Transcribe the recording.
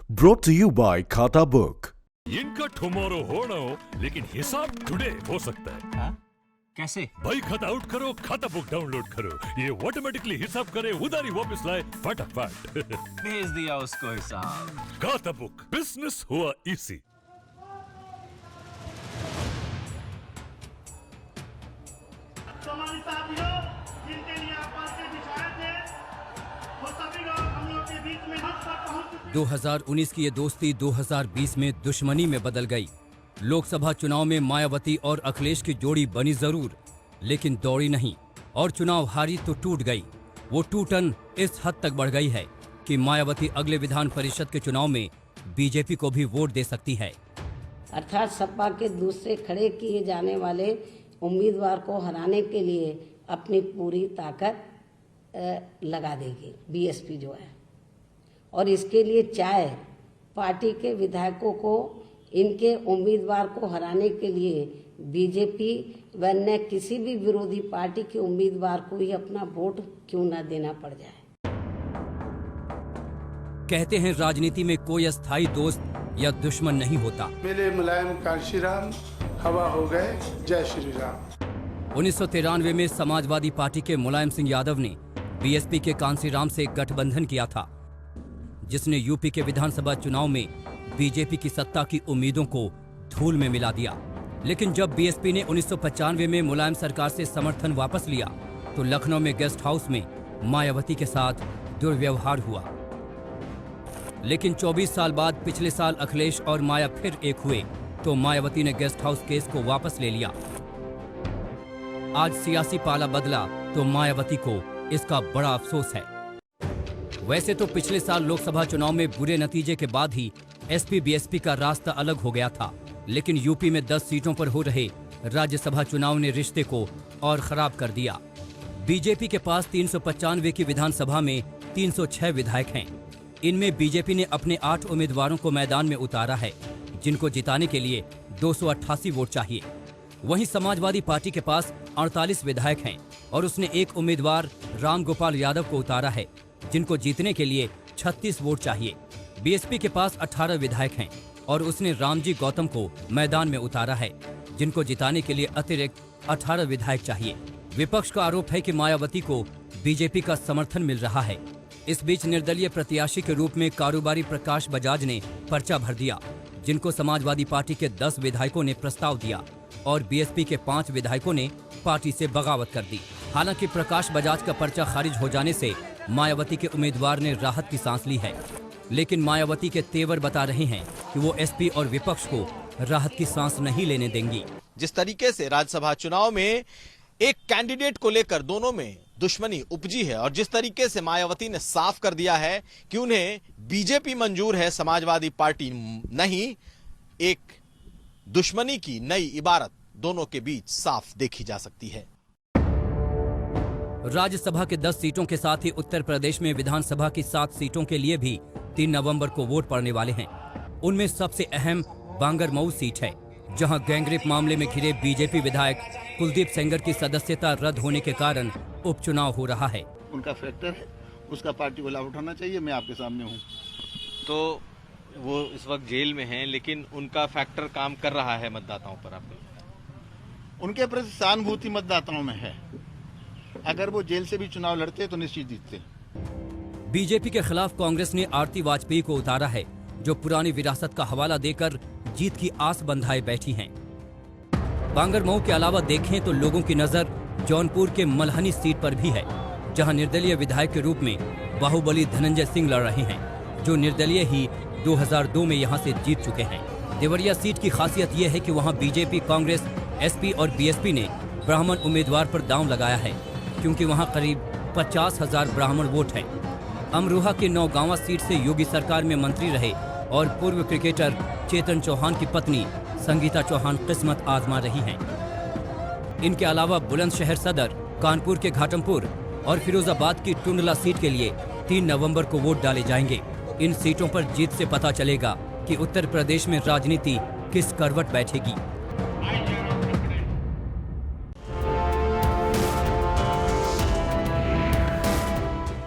brought to you by खाता book. इनका tomorrow होना हो लेकिन हिसाब टुडे हो सकता है। हा? कैसे? भाई खाता आउट करो, खाता बुक डाउनलोड करो, ये ऑटोमेटिकली हिसाब करे, उधारी वापस लाए फटाफट। भेज दिया उसको हिसाब। खाता बुक, बिजनेस हुआ इजी। हमारे साथियों जिनके लिए आप पर्चे बिछाए थे वो सभी लोग हम लोग के बीच में हद तक पहुंच चुके। 2019 की ये दोस्ती 2020 में दुश्मनी में बदल गई। लोकसभा चुनाव में मायावती और अखिलेश की जोड़ी बनी जरूर, लेकिन दौड़ी नहीं और चुनाव हारी तो टूट गई। वो टूटन इस हद तक बढ़ गई है कि मायावती अगले विधान परिषद के चुनाव में बीजेपी को भी वोट दे सकती है। अर्थात सपा के दूसरे खड़े किए जाने वाले उम्मीदवार को हराने के लिए अपनी पूरी ताकत लगा देगी बीएसपी जो है, और इसके लिए चाहे पार्टी के विधायकों को इनके उम्मीदवार को हराने के लिए बीजेपी व अन्य किसी भी विरोधी पार्टी के उम्मीदवार को ही अपना वोट क्यों न देना पड़ जाए। कहते हैं राजनीति में कोई अस्थायी दोस्त या दुश्मन नहीं होता। मेरे मुलायम कांशीराम हवा हो गए, जय श्री राम। 1993 में समाजवादी पार्टी के मुलायम सिंह यादव ने बीएसपी के कांसीराम से गठबंधन किया था, जिसने यूपी के विधानसभा चुनाव में बीजेपी की सत्ता की उम्मीदों को धूल में मिला दिया। लेकिन जब बीएसपी ने 1995 में मुलायम सरकार से समर्थन वापस लिया तो लखनऊ में गेस्ट हाउस में मायावती के साथ दुर्व्यवहार हुआ। लेकिन 24 साल बाद पिछले साल अखिलेश और माया फिर एक हुए तो मायावती ने गेस्ट हाउस केस को वापस ले लिया। आज सियासी पाला बदला तो मायावती को इसका बड़ा अफसोस है। वैसे तो पिछले साल लोकसभा चुनाव में बुरे नतीजे के बाद ही एसपी बीएसपी का रास्ता अलग हो गया था, लेकिन यूपी में 10 सीटों पर हो रहे राज्यसभा चुनाव ने रिश्ते को और खराब कर दिया। बीजेपी के पास 395 की विधानसभा में 306 विधायक हैं। इनमें बीजेपी ने अपने 8 उम्मीदवारों को मैदान में उतारा है, जिनको जिताने के लिए 288 वोट चाहिए। वहीं समाजवादी पार्टी के पास 48 विधायक हैं और उसने एक उम्मीदवार राम गोपाल यादव को उतारा है, जिनको जीतने के लिए 36 वोट चाहिए। बीएसपी के पास 18 विधायक हैं और उसने रामजी गौतम को मैदान में उतारा है, जिनको जिताने के लिए अतिरिक्त 18 विधायक चाहिए। विपक्ष का आरोप है कि मायावती को बीजेपी का समर्थन मिल रहा है। इस बीच निर्दलीय प्रत्याशी के रूप में कारोबारी प्रकाश बजाज ने पर्चा भर दिया, जिनको समाजवादी पार्टी के 10 विधायकों ने प्रस्ताव दिया और बीएसपी के 5 विधायकों ने पार्टी से बगावत कर दी। हालांकि प्रकाश बजाज का पर्चा खारिज हो जाने से मायावती के उम्मीदवार ने राहत की सांस ली है, लेकिन मायावती के तेवर बता रहे हैं कि वो एसपी और विपक्ष को राहत की सांस नहीं लेने देंगी। जिस तरीके से राज्यसभा चुनाव में एक कैंडिडेट को लेकर दोनों में दुश्मनी उपजी है और जिस तरीके से मायावती ने साफ कर दिया है कि उन्हें बीजेपी मंजूर है, समाजवादी पार्टी नहीं, एक दुश्मनी की नई इबारत दोनों के बीच साफ देखी जा सकती है। राज्यसभा के 10 सीटों के साथ ही उत्तर प्रदेश में विधानसभा की 7 सीटों के लिए भी 3 नवंबर को वोट पड़ने वाले हैं। उनमें सबसे अहम बांगरमऊ सीट है, जहां गैंगरेप मामले में घिरे बीजेपी विधायक कुलदीप सेंगर की सदस्यता रद्द होने के कारण उपचुनाव हो रहा है। उनका फैक्टर है, उसका पार्टी को लाभ उठाना चाहिए। मैं आपके सामने हूँ। तो वो इस वक्त जेल में हैं, लेकिन उनका फैक्टर काम कर रहा है मतदाताओं पर। आपको उनके प्रति सहानुभूति मतदाताओं में है। अगर वो जेल से भी चुनाव लड़ते तो निश्चित जीतते। बीजेपी के खिलाफ कांग्रेस ने आरती वाजपेयी को उतारा है, जो पुरानी विरासत का हवाला देकर जीत की आस बंधाए बैठी हैं। बांगरमऊ के अलावा देखें तो लोगों की नजर जौनपुर के मलहनी सीट पर भी है, जहां निर्दलीय विधायक के रूप में बाहुबली धनंजय सिंह लड़ रहे हैं, जो निर्दलीय ही 2002 में यहां से जीत चुके हैं। देवरिया सीट की खासियत यह है कि वहां बीजेपी, कांग्रेस, एसपी और बीएसपी ने ब्राह्मण उम्मीदवार पर दांव लगाया है, क्योंकि वहां करीब 50,000 ब्राह्मण वोट हैं। अमरोहा की नौगांवा सीट से योगी सरकार में मंत्री रहे और पूर्व क्रिकेटर चेतन चौहान की पत्नी संगीता चौहान किस्मत आजमा रही हैं। इनके अलावा बुलंदशहर सदर, कानपुर के घाटमपुर और फिरोजाबाद की टुंडला सीट के लिए 3 नवंबर को वोट डाले जाएंगे। इन सीटों पर जीत से पता चलेगा कि उत्तर प्रदेश में राजनीति किस करवट बैठेगी।